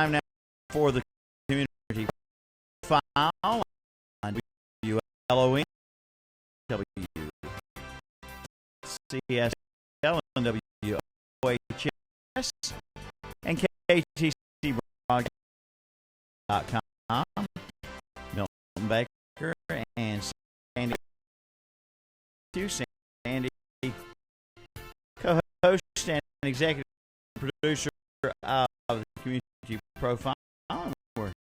now for the community file on WLON, WCSL, and WOHS, and KTCBroadcast.com. Milton Baker and Sandy, Sandy, co-host and executive producer of the Community Profile. We're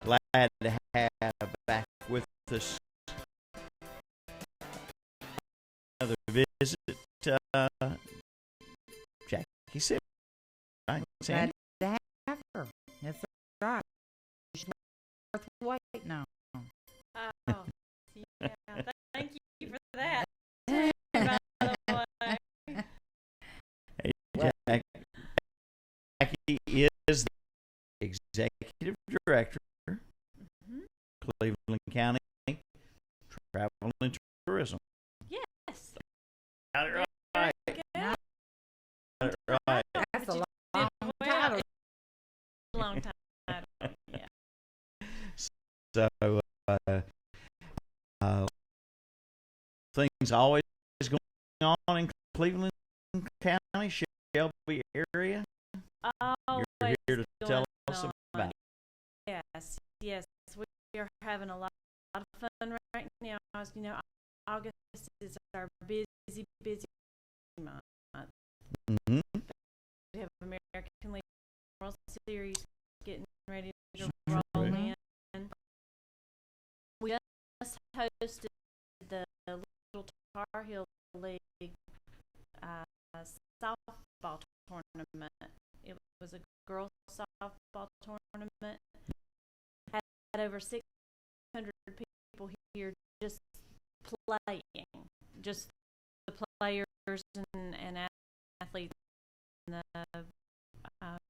glad to have back with us another visit, Jackie Sibley. Right, Sandy? Glad to have her. That's right. She's worth weight now. Oh, yeah. Thank you for that. By the way. Hey, Jackie is the executive director, Cleveland County Travel and Tourism. Yes. Got it right. Got Got it right. That's a long title. title. Long title. Yeah. So, things always going on in Cleveland County, Shelby area. You're here to tell us about it. Yes. We are having a lot of fun right now. You know, August is our busy month. Mm-hmm. We have American League World Series getting ready to roll in. We just hosted the Little Tar Heel League softball tournament. It was a girls softball tournament. Had over 600 people here just playing, just the players and athletes and the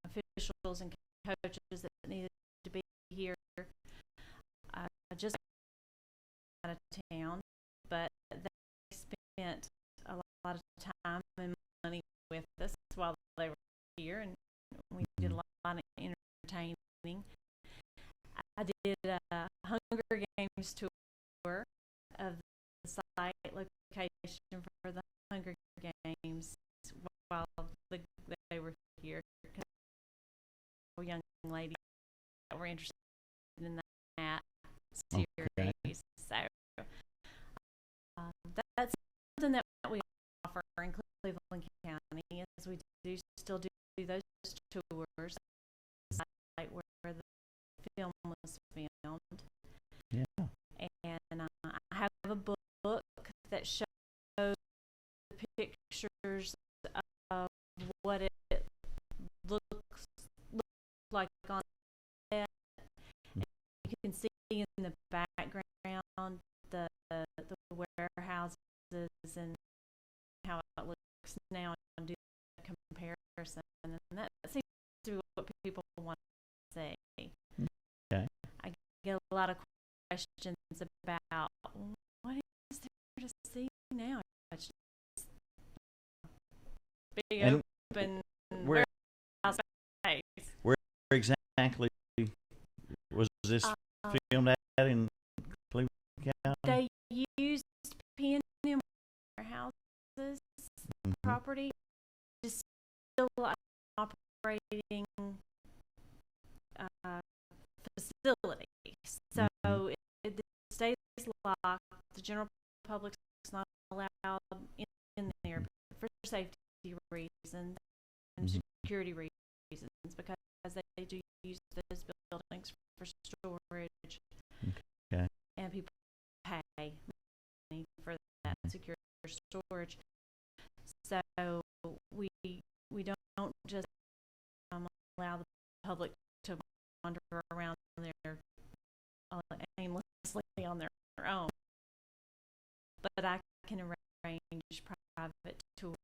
officials and coaches that needed to be here. Just out of town, but they spent a lot of time and money with us while they were here, and we did a lot of entertaining. I did a Hunger Games tour of the site location for the Hunger Games while they were here. Young ladies that were interested in that series. Okay. So that's something that we offer in Cleveland County, as we do still do those tours, the site where the film was filmed. Yeah. And I have a book that shows the pictures of what it looks like on set. And you can see in the background the warehouses and how it looks now, and do a comparison, and that seems to be what people want to see. Okay. I get a lot of questions about what is there to see now. It's just big and open warehouse space. Where exactly was this filmed at in Cleveland County? They used P&M warehouses property to still operating facility. So it stays locked. The general public's not allowed in there for safety reasons and security reasons, because they do use those buildings for storage. Okay. And people pay money for that secure storage. So we don't just allow the public to wander around there aimlessly on their own. But I can arrange private tours.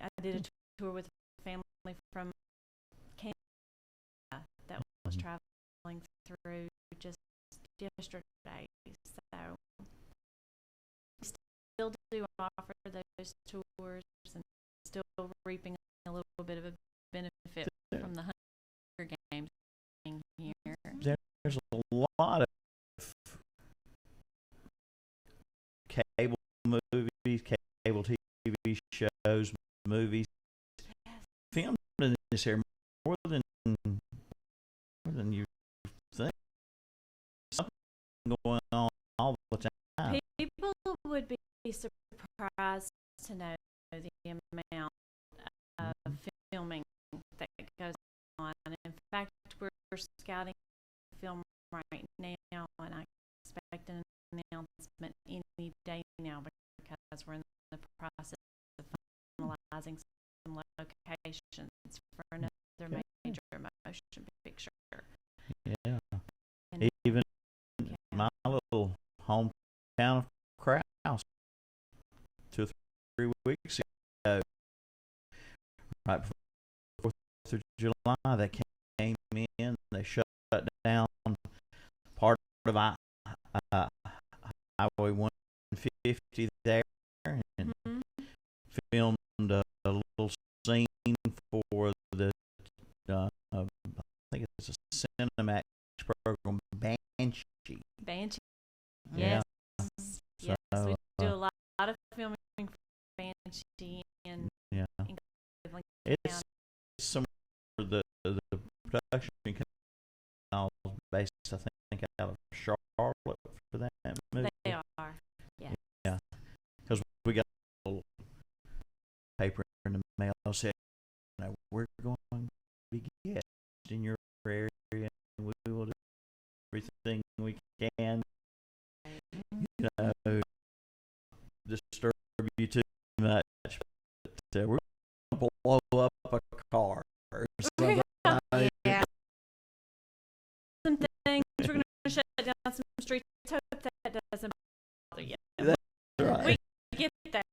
I did a tour with a family from Canada that was traveling through just yesterday. So we still do offer those tours and still reaping a little bit of a benefit from the there's a lot of cable movies, cable TV shows, movies filmed in this area more than you think. Something going on all the time. People would be surprised to know the amount of filming that goes on. In fact, we're scouting film right now, and I expect an announcement any day now because we're in the process of finalizing some locations for another major motion picture. Yeah. And Even my little hometown of Krause 2 or 3 weeks ago, right before 4th of July, they came in, they shut down part of Highway 150 there and filmed a little scene for the I think it's a Cinemax program, Banshee. Banshee. Yeah. Yes. Yes. We do a lot of filming for Banshee in Cleveland It's County. some of the production canals based, I think, out of Charlotte for that movie. They are. Yes. Yeah. Because we got a little paper in the mail saying, we're going to be guests in your area, and we will do everything we can, disturb you too much. But, we're going to blow up a car or something. Yeah. Some things, we're going to shut down some streets. Hope that doesn't bother you. That's right. We get that.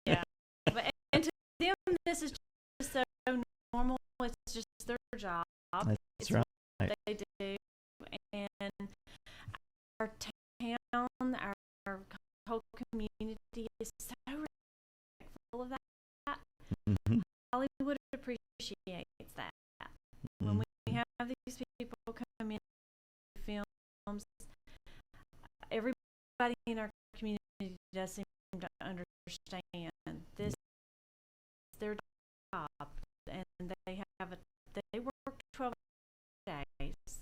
Yeah. But, and to them, this is just so normal. It's just their job. That's it's right. What they do. And our town, our whole community is so respectful of that. Mm-hmm. Hollywood appreciates that. When we have these people come in films, everybody in our community does seem to understand this is their job, and they work 12 days,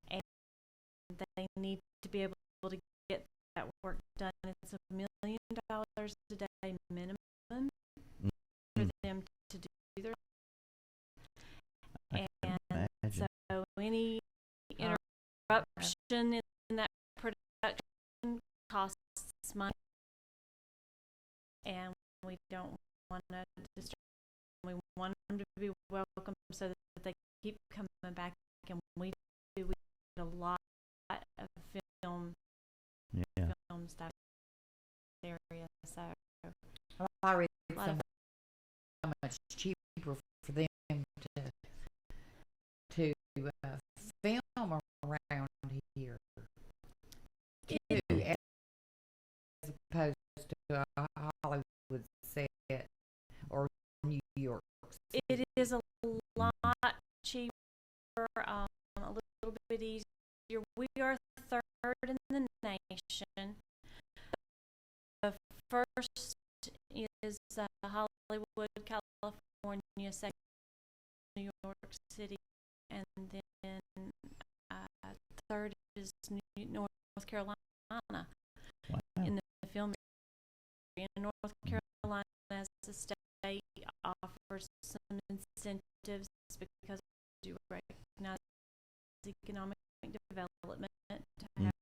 and they need to be able to get that work done. It's $1 million a day minimum for them to do their and so any interruption in that production costs money, and we don't want to disturb them. We want them to be welcome so that they keep coming back, and we get a lot of film stuff area, so I read how much cheaper for them to film around here as opposed to a Hollywood set or New York City. it is a lot cheaper, a little bit easier. We are third in the nation. The first is Hollywood, California, second New York City, and then third is North Carolina. Wow. In the film area. North Carolina as a state offers some incentives because we do recognize economic development to have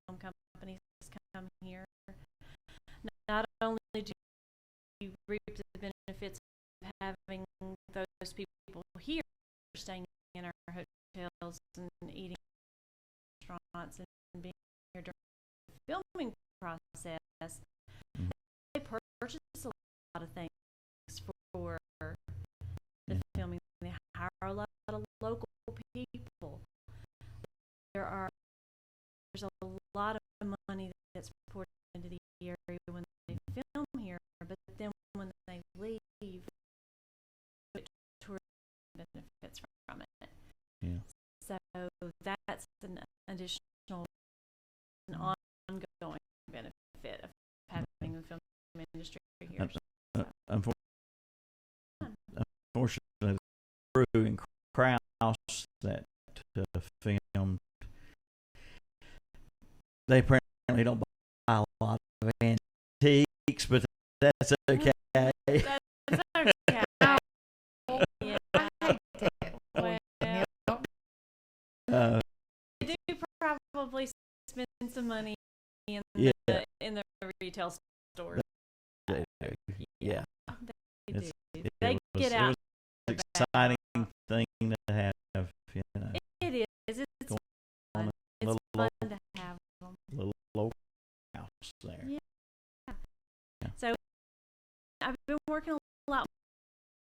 film companies come here. Not only do you reap the benefits of having those people here staying in our hotels and eating in restaurants and being here during the filming process, they purchase a lot of things for the filming. They hire a lot of local people. There's a lot of money that's poured into the area when they film here, but then when they leave, tourism benefits from it. Yeah. So that's an additional, an ongoing benefit of having the film industry here. So, Unfortunately, the crew in Kraus that filmed, they apparently don't buy a lot of antiques, but that's okay. that's okay. Yeah. Well, they do probably spend some money in the retail stores. Yeah. They do. They get out. It was an exciting thing to have, you know. It is. It's fun. It's fun to have them. Little local house there. Yeah. So I've been working a lot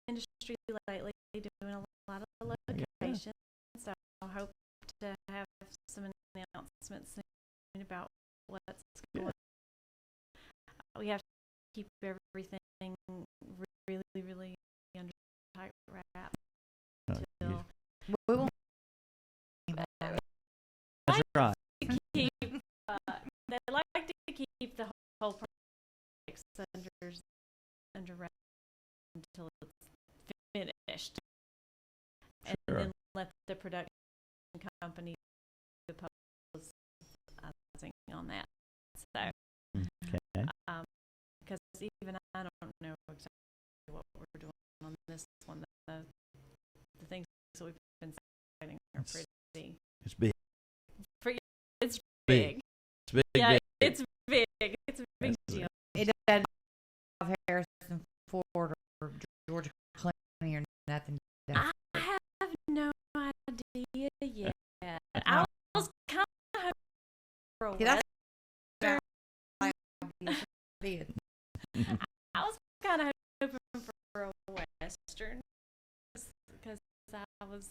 in the industry lately, doing a lot of locations. So I hope to have some announcements soon about what's going on. We have to keep everything really under tight wrap. Until We won't. That's right. They like to keep the whole project under wrap until it's finished, and then let the production company do the publicizing on that. So, because even I don't know exactly what we're doing on this one. The things that we've been citing are pretty. It's big. It's big. It's big. Yeah, big. it's big. It's a big deal. It doesn't have Harrison Ford or George Clooney or nothing. I have no idea yet. I was kind of hoping for a Western. I was kind of hoping for a Western because I was,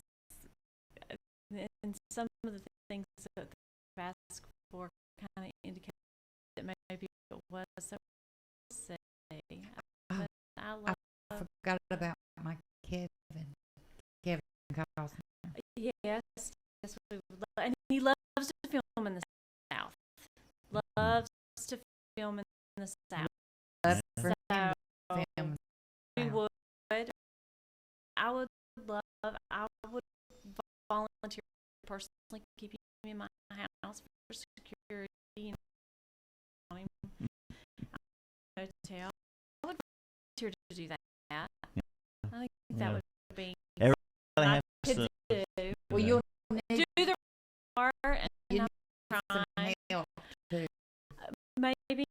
and some of the things that they've asked for kind of indicate that maybe it was. So we'll see. But I forgot about my Kevin Costner. Yes, and he loves to film in the South. Loves to film in the South. So we would. I would volunteer personally keep him in my house for security and hotel. I would volunteer to do that. I think that would be Everybody has to do. Well, you'll do the part and you I'm some trying. help too. Maybe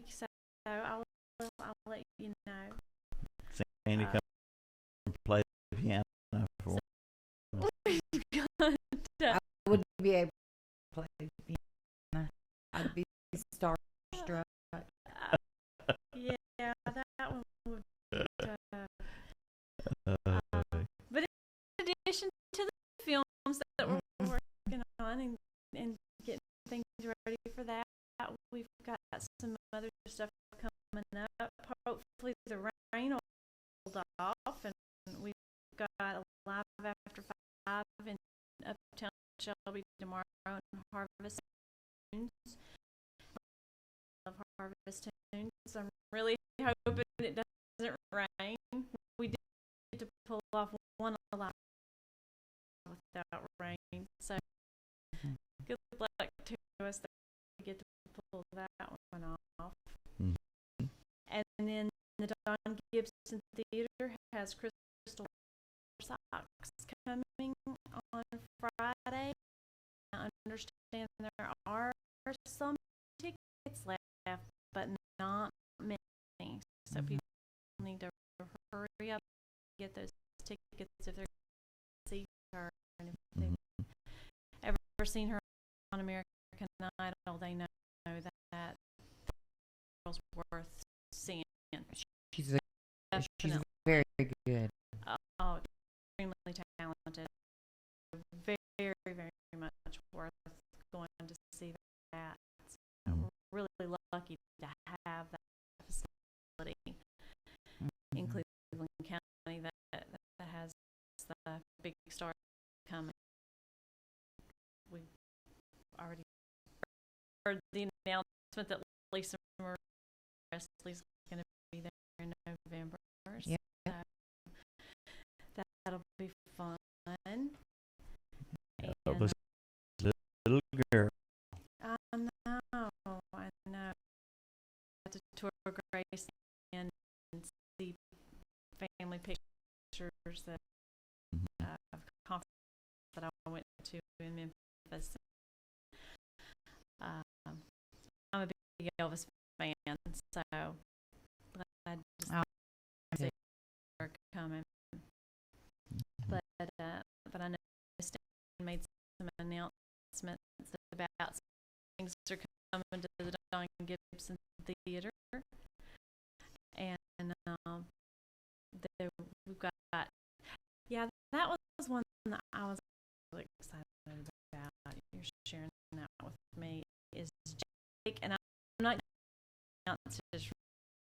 so. I'll let you know. Sandy come and play the piano for I wouldn't be able to play the piano. I'd be starstruck. Yeah, that one would be but in addition to the films that we're working on and getting things ready for that, we've got some other stuff coming up. Hopefully the rain will hold off, and we've got a live after 5 in Uptown Shelby tomorrow and Harvest Tunes. Love Harvest Tunes. I'm really hoping it doesn't rain. We did get to pull off one alive without rain, so good luck to us that we get to pull that one off. Mm-hmm. And then the Don Gibson Theater has Crystal Socks coming on Friday. I understand there are some tickets left, but not many. So people need to hurry up and get those tickets if they're going to see her. And if they've ever seen her on American Idol, they know that girl's worth seeing. She's very good. Oh, extremely talented. Very, very much worth going to see that. So we're really lucky to have that facility in Cleveland County that has the big star coming. We heard the announcement that Lisa Marie Presley's going to be there in November. Yeah. So that'll be fun. That And was little girl. I know. Got to tour Grace and see family pictures that of conference that I went to in Memphis. I'm a big Elvis fan, so glad to see her coming. But I know Stan made some announcements about things are coming to the Don Gibson Theater, and we've got that was one that I was really excited about. You're sharing that with me is Jake, and I'm not announced his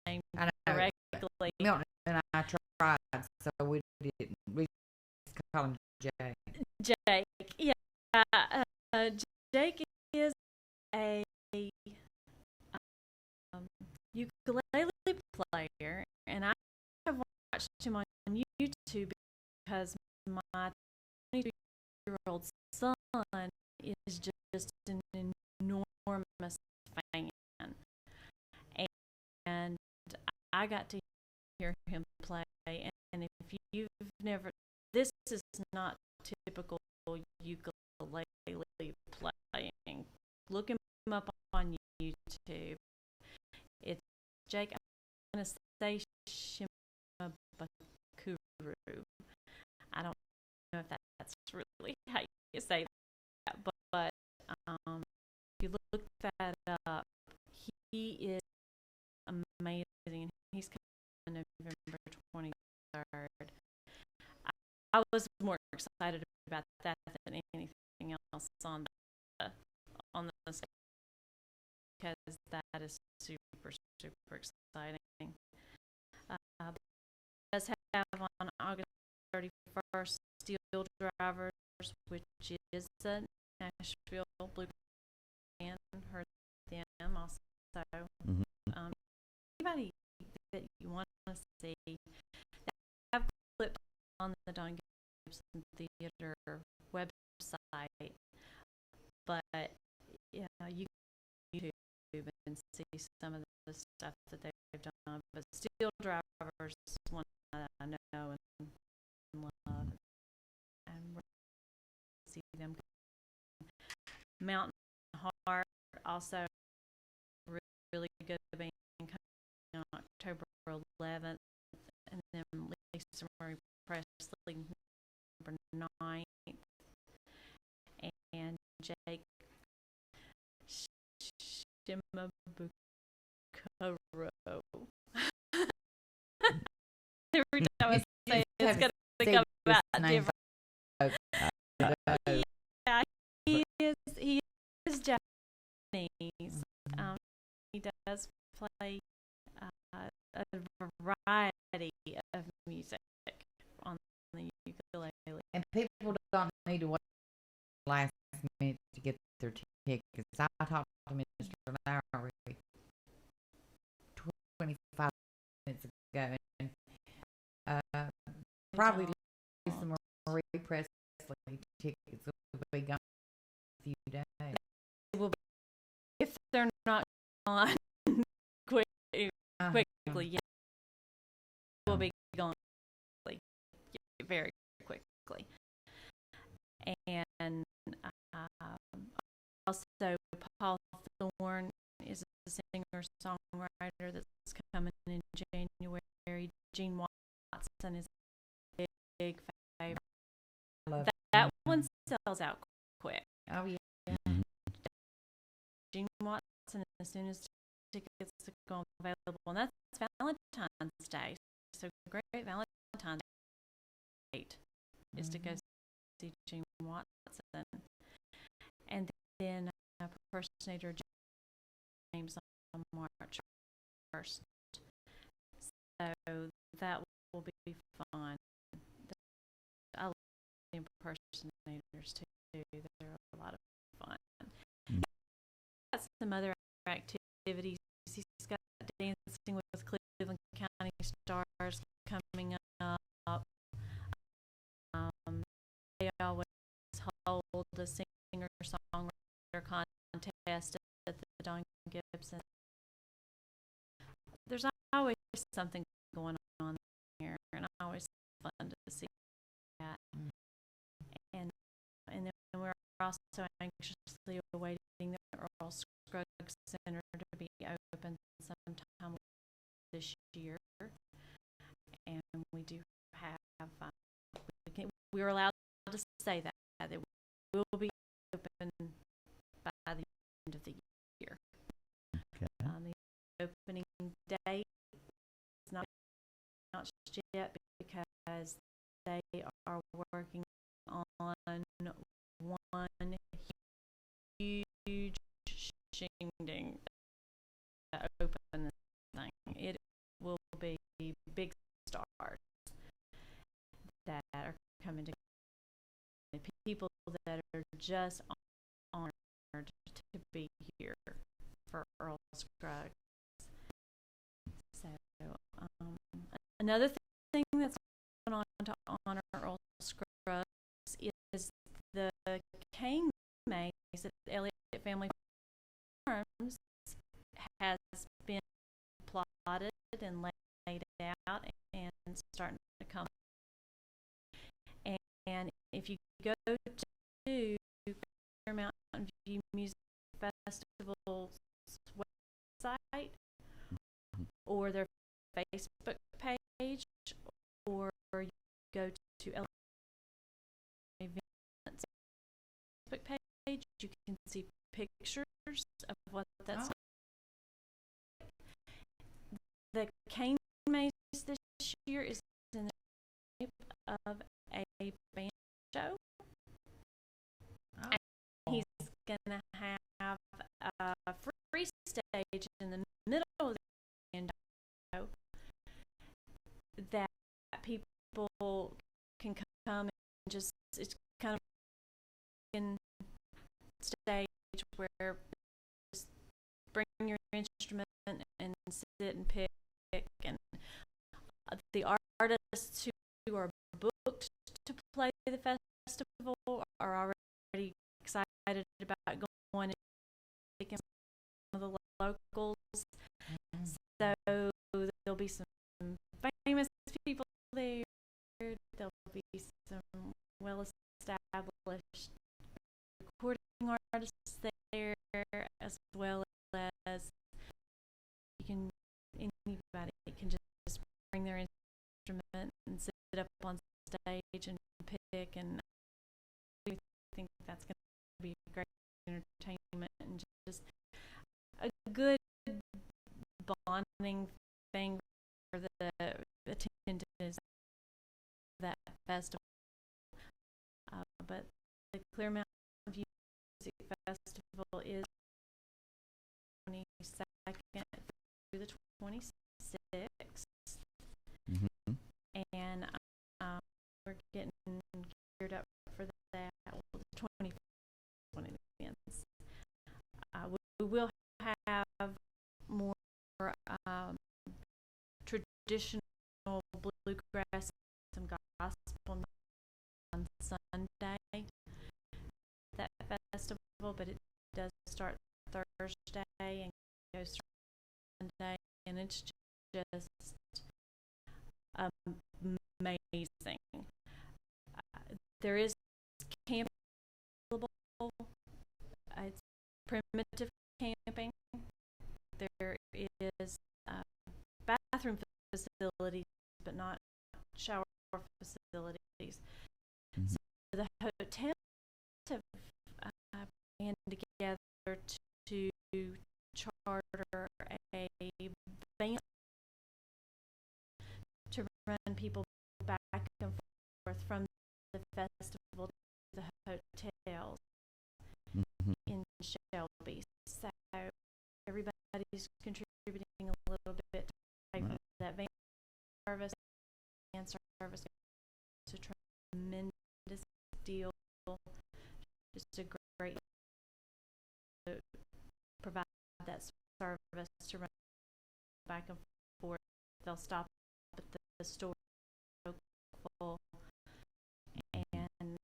name correctly. Milton and I tried, so we just call him Jay. Jake, Jake is a ukulele player, and I have watched him on YouTube because my 22-year-old son is just an enormous fan, and I got to hear him play. And if you've never, this is not typical ukulele playing. Look him up on YouTube. It's Jake. I'm gonna say Shimabukuro. I don't know if that's really how you say that, but if you look that up, he is amazing. He's coming November 23rd. I was more excited about that than anything else on the stage, because that is super exciting. It does have on August 31st Steel Drivers, which is a Nashville blues band. Heard them also. Anybody that you want to see, they have clips on the Don Gibson Theater website, but you can YouTube and see some of the stuff that they've done. But Steel Drivers is one that I know and love, and we're going to see them. Mountain Heart, also really good band, coming on October 11th, and then Lisa Marie Presley November 9th, and Jake Shimabukuro. Every time I say it, it's going to come out different. Yeah, he is Japanese. He does play a variety of music on the ukulele. And people don't need to wait last minute to get their tickets. I talked to Mr. Lowry 25 minutes ago, and probably Lisa Marie Presley tickets will be gone in a few days. It will be, if they're not gone quickly, yeah, will be gone very quickly. And also Paul Thorne is a singer-songwriter that's coming in January. Gene Watson is a big favorite. That one sells out quick. Oh, yeah. Gene Watson, as soon as tickets become available, and that's Valentine's Day. So great Valentine's Day is to go see Gene Watson, and then Impersonator James on March 1st. So that will be fun. I love the impersonators too. They're a lot of fun. That's some other activities. He's got Dancing with Cleveland County Stars coming up. They always hold a singer-songwriter contest at the Don Gibson. There's always something going on here, and always fun to see that. And then we're also anxiously awaiting the Earl Scruggs Center to be open sometime this year, and we do have we're allowed to say that it will be open by the end of the year. Okay. The opening date is not announced yet because they are working on one huge shindig to open this thing. It will be big stars that are coming to people that are just honored to be here for Earl Scruggs. So another thing that's going on to honor Earl Scruggs is the cane maze at Elliott Family Farms has been plotted and laid out and starting to come. And if you go to Mountain View Music Festival's website or their Facebook page, or you go to events Facebook page, you can see pictures of what that's like. The cane maze this year is in the shape of a banjo. He's gonna have a free stage in the middle of the banjo that people can come and just, it's kind of in stage where just bring your instrument and sit and pick, and the artists who are booked to play the festival are already excited about going and taking some of the locals. So there'll be some famous people there. There'll be some well-established recording artists there, as well as anybody can just bring their instrument and sit up on stage and pick, and I think that's going to be great entertainment and just a good bonding thing for the attendants of that festival. But the Clear Mountain View Music Festival is 22nd through the 26th. Mm-hmm. And we're getting geared up for that. Well, the 25th when it begins. We will have more traditional bluegrass, some gospel on Sunday, that festival, but it does start Thursday and goes through Sunday, and it's just amazing. There is camping available. It's primitive camping. There is bathroom facilities, but not shower facilities. Mm-hmm. So the hotel have band together to charter a van to run people back and forth from the festival to the hotels in Shelby. So everybody's contributing a little bit to pay for that van service and service. It's a tremendous deal. Just a great to provide service to run back and forth. They'll stop at the store full and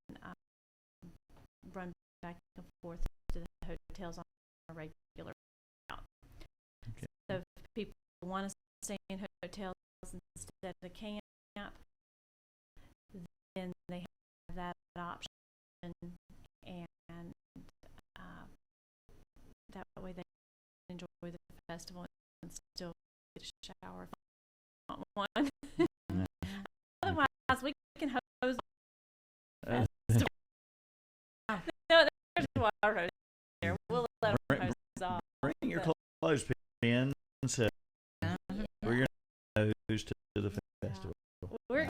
run back and forth to the hotels on a regular route. Okay. So if people want to stay in hotels instead of camp, then they have that option, and that way they can enjoy the festival and still get a shower if they want one. Otherwise, we can hose the festival. No, there's a water hose there. We'll let them hose off. Bring your clothespin, so we're going to hose to the festival. We're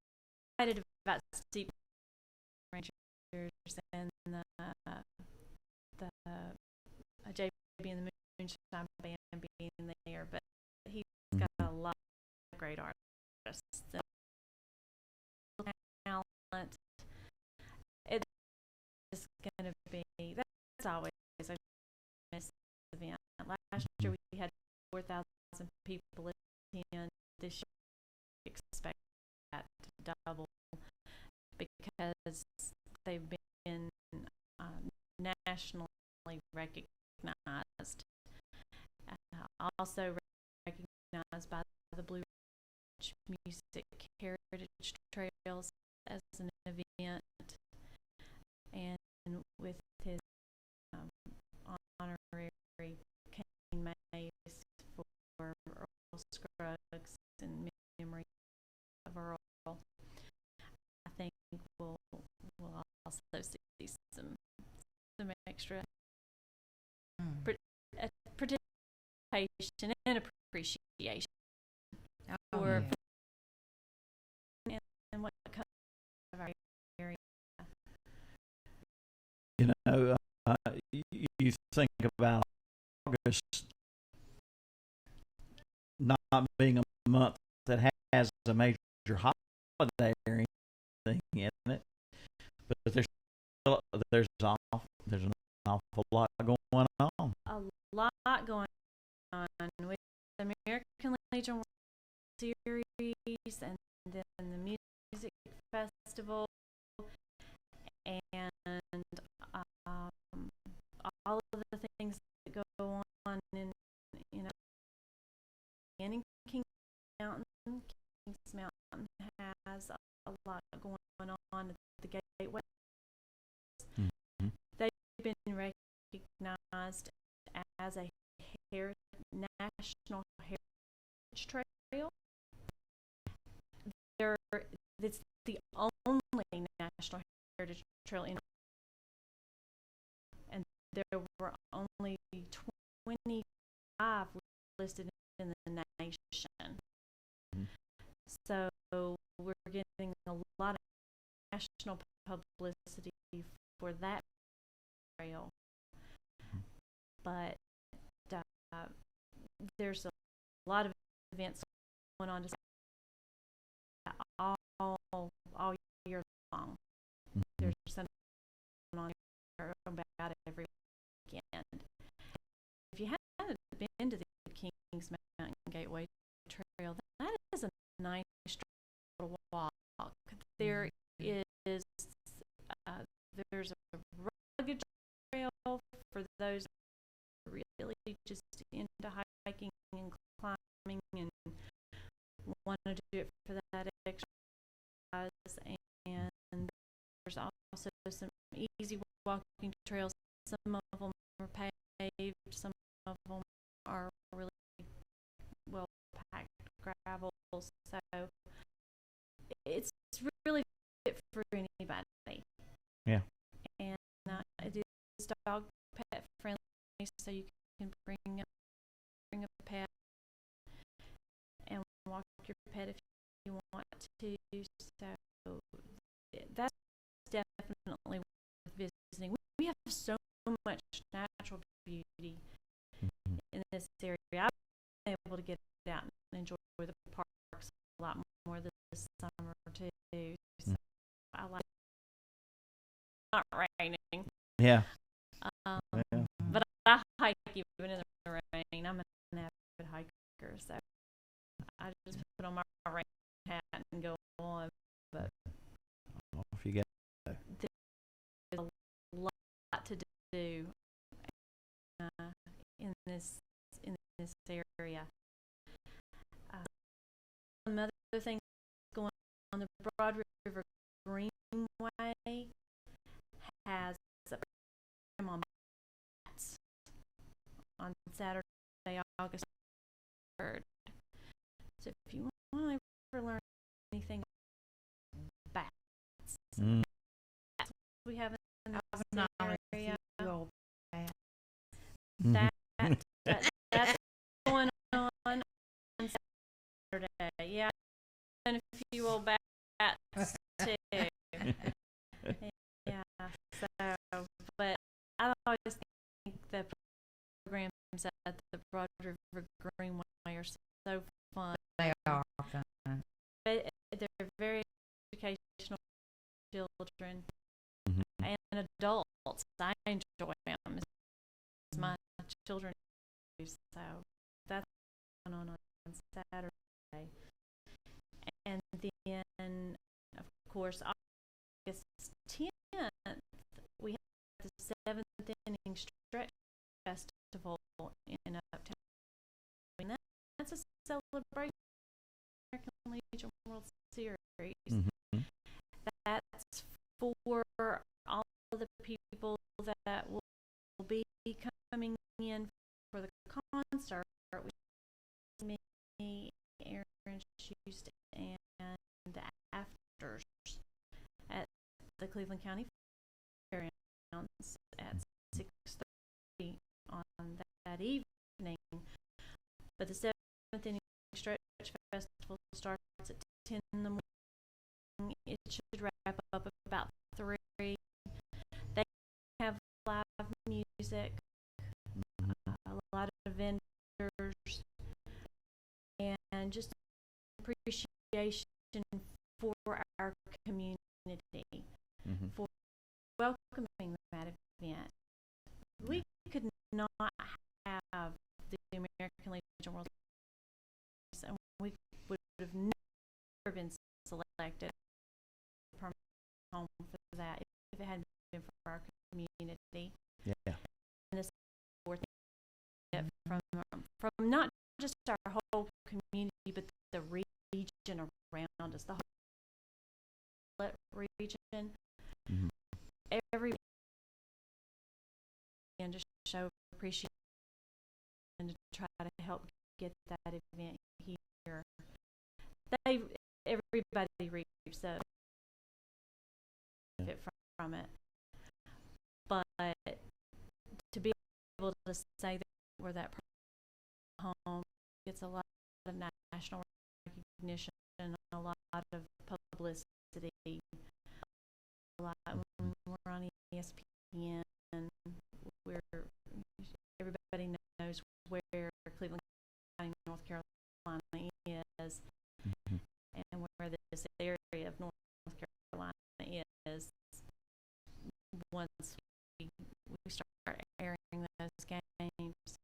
excited about Steep Rangers and the JB and the Moonshine Band being there, but he's got a lot of great artists and talent. It's going to be, that's always a miss event. Last year we had 4,000 people attend. This year we expect that to double because they've been nationally recognized. Also recognized by the Blue Ridge Music Heritage Trails as an event, and with his honorary cane mace for Earl Scruggs in memory of Earl. I think we'll also see some extra participation and appreciation for and what comes of our area. You know, you think about August not being a month that has a major holiday or anything in it, but there's an awful lot going on. A lot going on with the American Legion World Series and then the music festival and all of the things that go on in Kings Mountain. Kings Mountain has a lot going on at the Gateway. Mm-hmm. They've been recognized as a national heritage trail. It's the only national heritage trail in, and there were only 25 listed in the nation. Mm-hmm. So we're getting a lot of national publicity for that trail. Mm-hmm. But there's a lot of events going on all year long. Mm-hmm. There's something going on about every weekend. If you haven't been to the Kings Mountain Gateway Trail, that is a nice trail to walk. There is there's a rugged trail for those that are really just into hiking and climbing and want to do it for that exercise. And there's also some easy walking trails. Some of them are paved, some of them are really well packed gravel. So it's really fit for anybody. Yeah. And it is dog pet friendly, so you can bring a pet and walk your pet if you want to. So that's definitely worth visiting. We have so much natural beauty in this area. I've been able to get out and enjoy the parks a lot more this summer too. So I like it. Not raining. Yeah. But I hike even in the rain. I'm an So I just put on my rain hat and go on. But Off you go. there's a lot to do in this area. Some other things going on. The Broad River Greenway has a program on bats on Saturday, August 3rd. So if you want to learn anything about bats, we have in this area. That's going on Saturday. Yeah, and a few old bats too. Yeah. So, but I always think the programs at the Broad River Greenway are so fun. They are fun. They're very educational for children and adults. I enjoy them as my children do. So that's going on Saturday. And then, of course, August 10th, we have the 7th Inning Stretch Festival in Uptown. And that's a celebration of the American Legion World Series. That's for all of the people that will be coming in for the concert, which me, Aaron Schust, and the afters at the Cleveland County Fair at 6:30 on that evening. But the 7th Inning Stretch Festival starts at 10 in the morning. It should wrap up about 3. They have live music, a lot of vendors, and just appreciation for our community, for welcoming that event. We could not have the American Legion World Series, and we would have never been selected permanent home for that if it hadn't been for our community. Yeah. And this from not just our whole community, but the region around us, the whole region. Every and to show appreciation and to try to help get that event here. Everybody reaps the benefit from it, but to be able to say that we're that home gets a lot of national recognition and a lot of publicity. A lot when we're on ESPN, everybody knows where Cleveland County, North Carolina is, and where this area of North Carolina is. Once we start airing those games,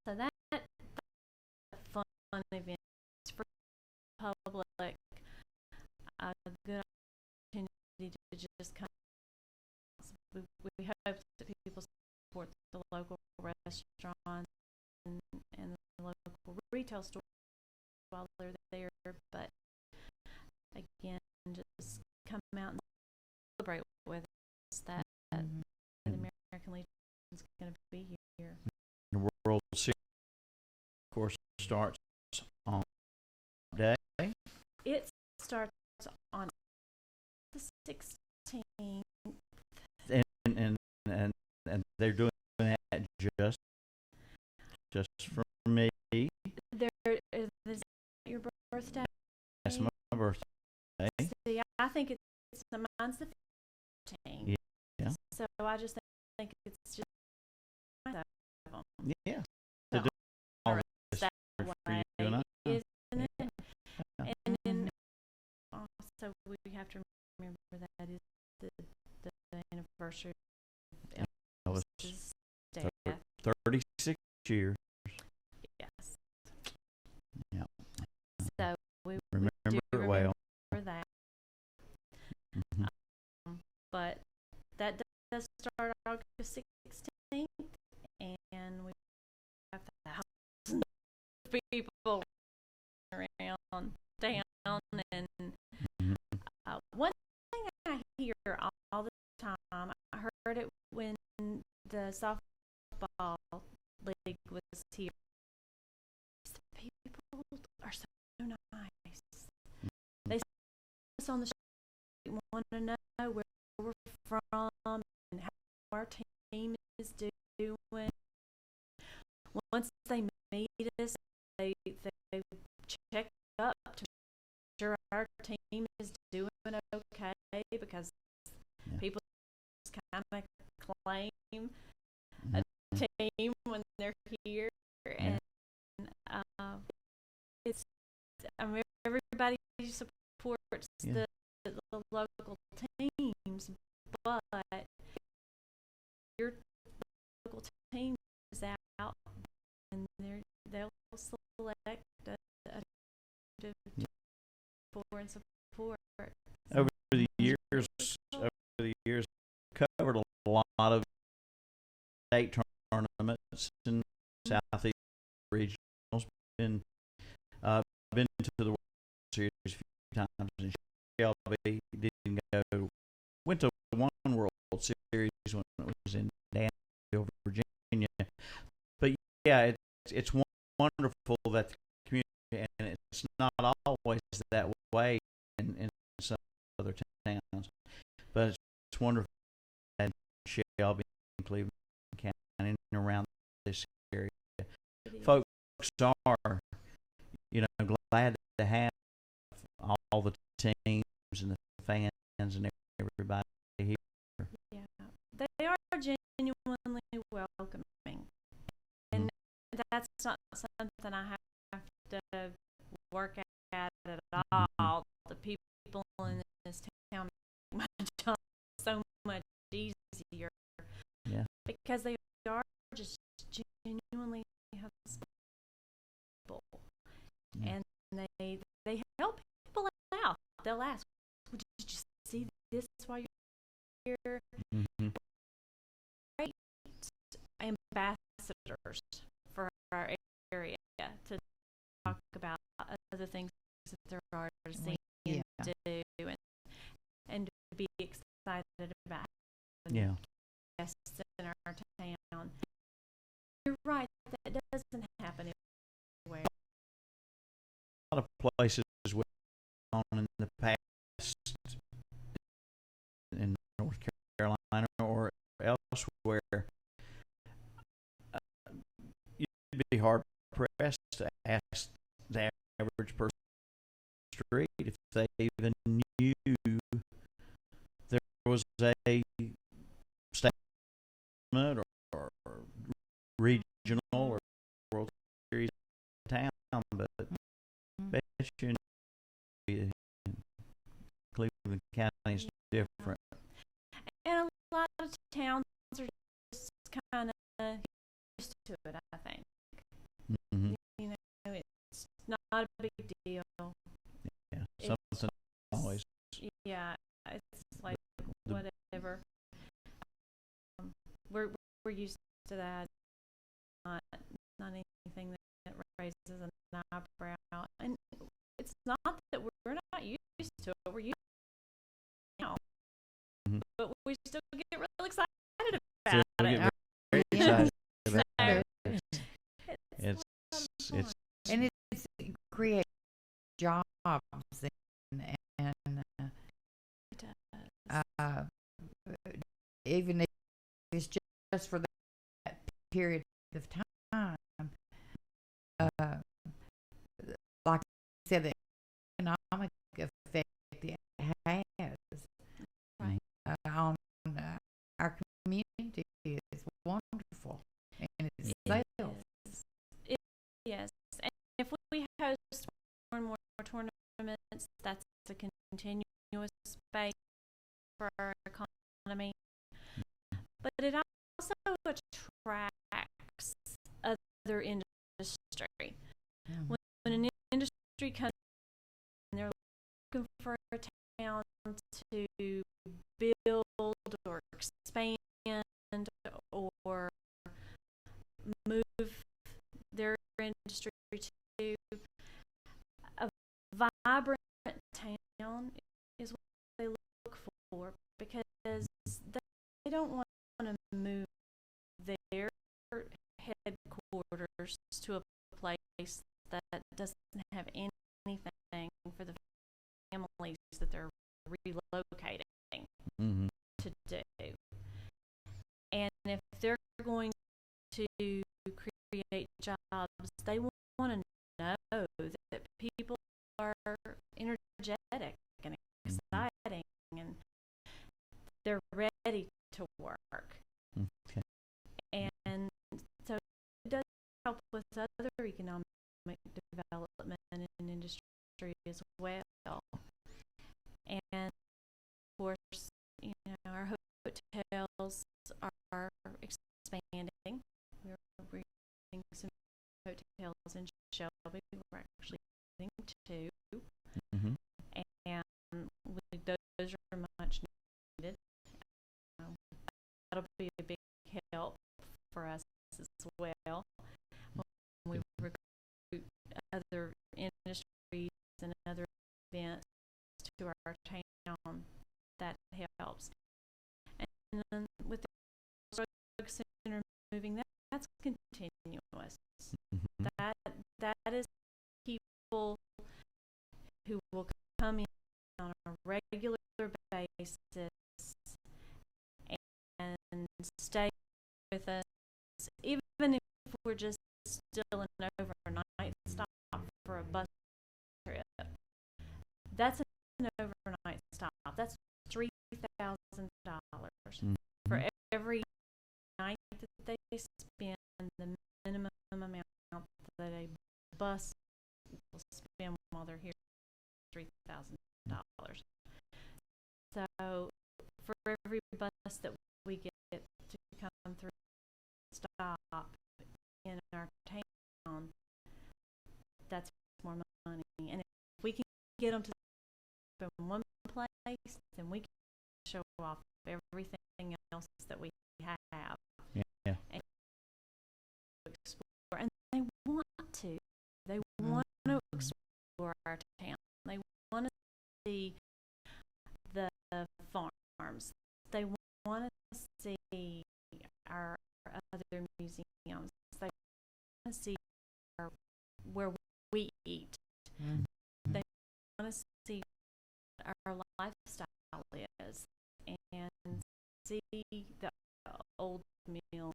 so that's a fun event. It's for the public, a good opportunity to just come. We hope that people support the local restaurants and the local retail stores while they're there. But again, just come out and celebrate with us that the American Legion is going to be here. The World Series, of course, starts on day. It starts on the 16th. And they're doing that just for me. Is your birthday? That's my birthday. See, I think mine's the 15th. Yeah. So I just think it's just Yeah. So To do all this that for way, you and I. isn't it? Yeah. And then also we have to remember that is the anniversary of That was Elvis's death. 36 years. Yes. remember it well. that. Mhm. But that does start August 16th, and we have thousands of people around town. And Mhm. one thing I hear all the time, I heard it when the softball league was here. The people are so nice. They see us on the street, want to know where we're from and how our team is doing. Once they meet us, they check up to sure our team is doing okay, because people kind of claim a team when they're here, and it's everybody supports the local teams, but your local team is out, and they'll select a for and support. Over the years, covered a lot of state tournaments in Southeast regionals. Been to the World Series a few times in Shelby. Didn't go. Went to one World Series when it was in Danville, Virginia. But yeah, it's wonderful that the community, and it's not always that way in some other towns, but it's wonderful that Shelby and Cleveland County and around this area, folks are, glad to have all the teams and the fans and everybody here. Yeah, they are genuinely welcoming, and that's not something I have to work at all. The people in this town make my job so much easier, because they are just genuinely hospitable, and they help people out. They'll ask, well, "Did you see this while you're here?" Great ambassadors for our area to talk about other things that there are to see and do, and to be excited about having guests in our town. You're right, that doesn't happen everywhere. A lot of places we've gone in the past in North Carolina or elsewhere, you'd be hard pressed to ask the average person on the street if they even knew there was a state or regional or World Series town, but bet you Cleveland County is different. And a lot of towns are just kind of used to it, I think. It's not a big deal. Yeah, something always. Yeah, it's like whatever. We're used to that. Not anything that raises an eyebrow, and it's not that we're not used to it. We're used to it now, but we still get really excited about it. Very excited about it. And it's create jobs and even if it's just for that period of time, like I said, the economic effect it has on our community is wonderful, and it's sales. Yes, and if we host more and more tournaments, that's a continuous space for our economy. But it also attracts other industry. When an industry comes and they're looking for a town to build or expand or move their industry to, a vibrant town is what they look for, because they don't want to move their headquarters to a place that doesn't have anything for the families that they're relocating to do. And if they're going to create jobs, they want to know that people are energetic and exciting and they're ready to work. Okay. And so it does help with other economic development in industry as well. And of course, our hotels are expanding. We're getting some hotels in Shelby. We're actually getting two, and those are much needed. That'll be a big help for us as well when we recruit other industries and other events to our town. That helps. And then with the drug center moving, that's continuous. That is people who will come in on a regular basis and stay with us, even if we're just still an overnight stop for a bus trip. That's an overnight stop. That's $3,000 for every night that they spend. The minimum amount that a bus will spend while they're here is $3,000. So for every bus that we get to come through stop in our town, that's more money. And if we can get them to in one place, then we can show off everything else that we have. Yeah. And explore. And they want to. They want to explore our town. They want to see the farms. They want to see our other museums. They want to see where we eat. They want to see our lifestyle is and see the old mill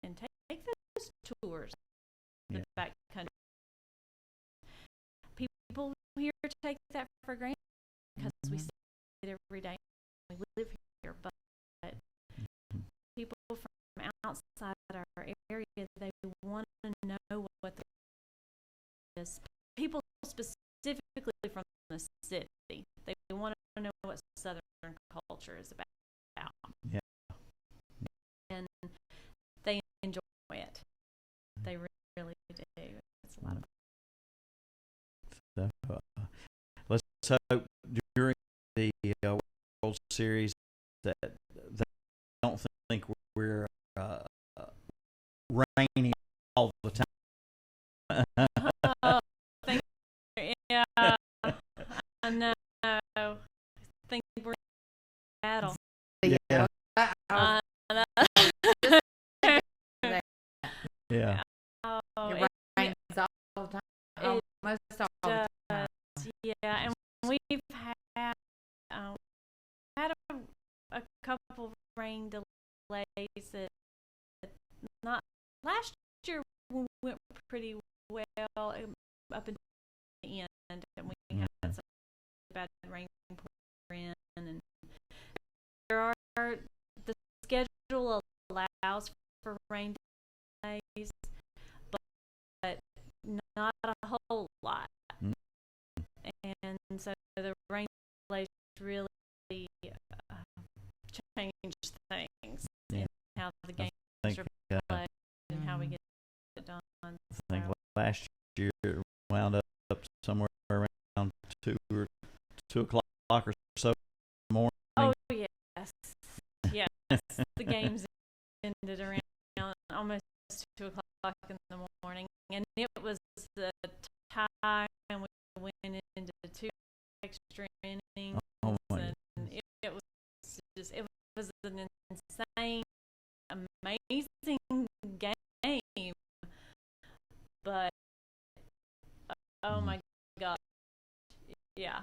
and take those tours the back country. People here take that for granted because we see it every day. We live here, but people from outside our area, they want to know what this. People specifically from the city, they want to know what Southern culture is about. Yeah. And they enjoy it. They really do. It's a lot of fun. So, let's hope during the World Series that they don't think we're raining all the time. Yeah, I know. I think we're in battle. Yeah. Yeah. It rains all the time. Almost all the time. Yeah, and we've had a couple of rain delays that not last year went pretty well up until the end, and we had some bad rain pour in, and there are the schedule allows for rain delays, but not a whole lot. And so the rain delays really change things and how the games are played and how we get it done. I think last year it wound up somewhere around 2 or 2 o'clock or so in the morning. Oh, yes. Yes. The games ended around almost 2 o'clock in the morning. And it was the time we went into 2 extra innings. Oh, my And it was just, it was an insane, amazing game. But, oh my gosh. Yeah.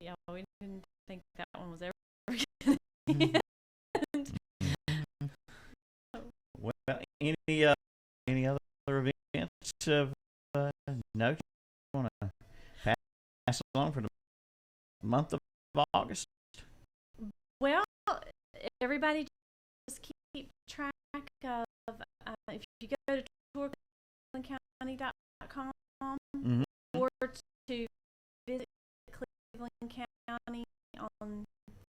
Yeah, we didn't think that one was ever going to end. Well, any other events of note you want to pass along for the month of August? Well, everybody just keep track of, if you go to tourclevelandcounty.com Mm-hmm. or to visit Cleveland County on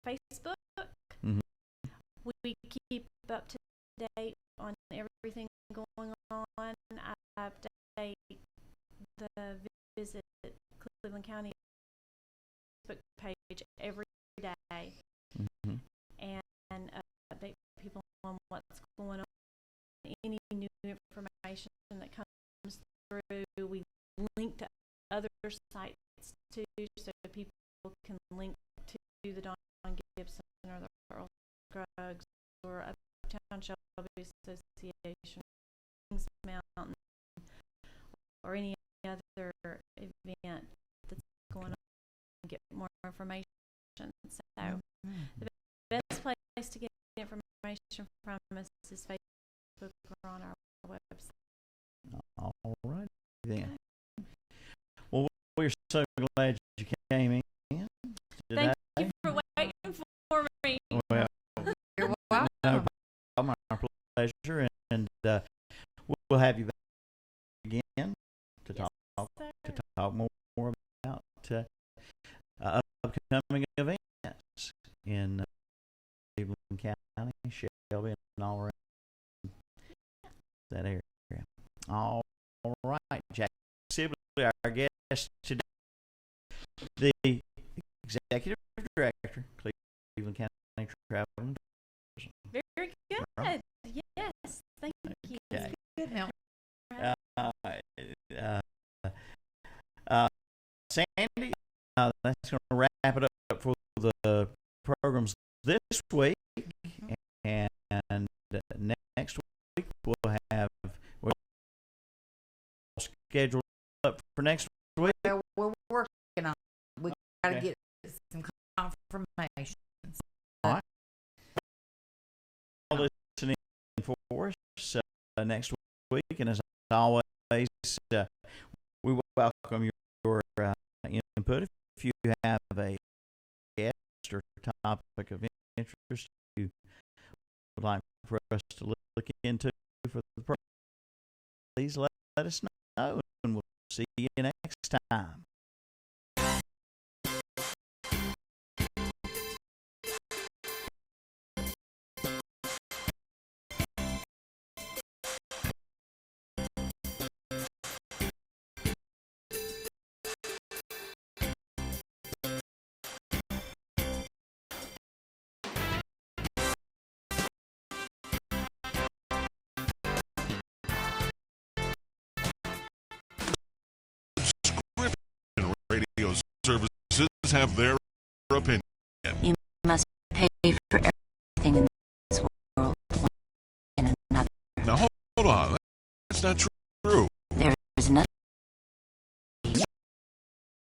Facebook. Mm-hmm. We keep up to date on everything going on. I update the Visit Cleveland County Facebook page every day, Mm-hmm. and update people on what's going on, any new information that comes through. We link to other sites too, so people can link to the Don Gibson or the Earl Scruggs or Uptown Shelby Association, Kings Mountain, or any other event that's going on, and get more information. So the best place to get information from us is Facebook or on our website. All right then. Well, we're so glad you came in today. Thank you for waiting for me. Well, You're welcome. no problem. Our pleasure, and we'll have you back again to Yes, talk more about upcoming events in Cleveland County, Shelby, and all around that area. All right, Jack Sibley, our guest today, the executive director, Cleveland County Travel and Tourism. Very good. Right. Yes, thank you. Okay. Good help. Sandy, that's going to wrap it up for the programs this week, and next week we're scheduled up for next week. Well, we're working on it. We got to get some confirmation. All right. Listening for us next week, and as always, we welcome your input. If you have a guest or topic of interest you would like for us to look into for the program, please let us know, and we'll see you next time. Radio services have their opinion. You must pay for everything in this world, one and another. Now hold on, that's not true.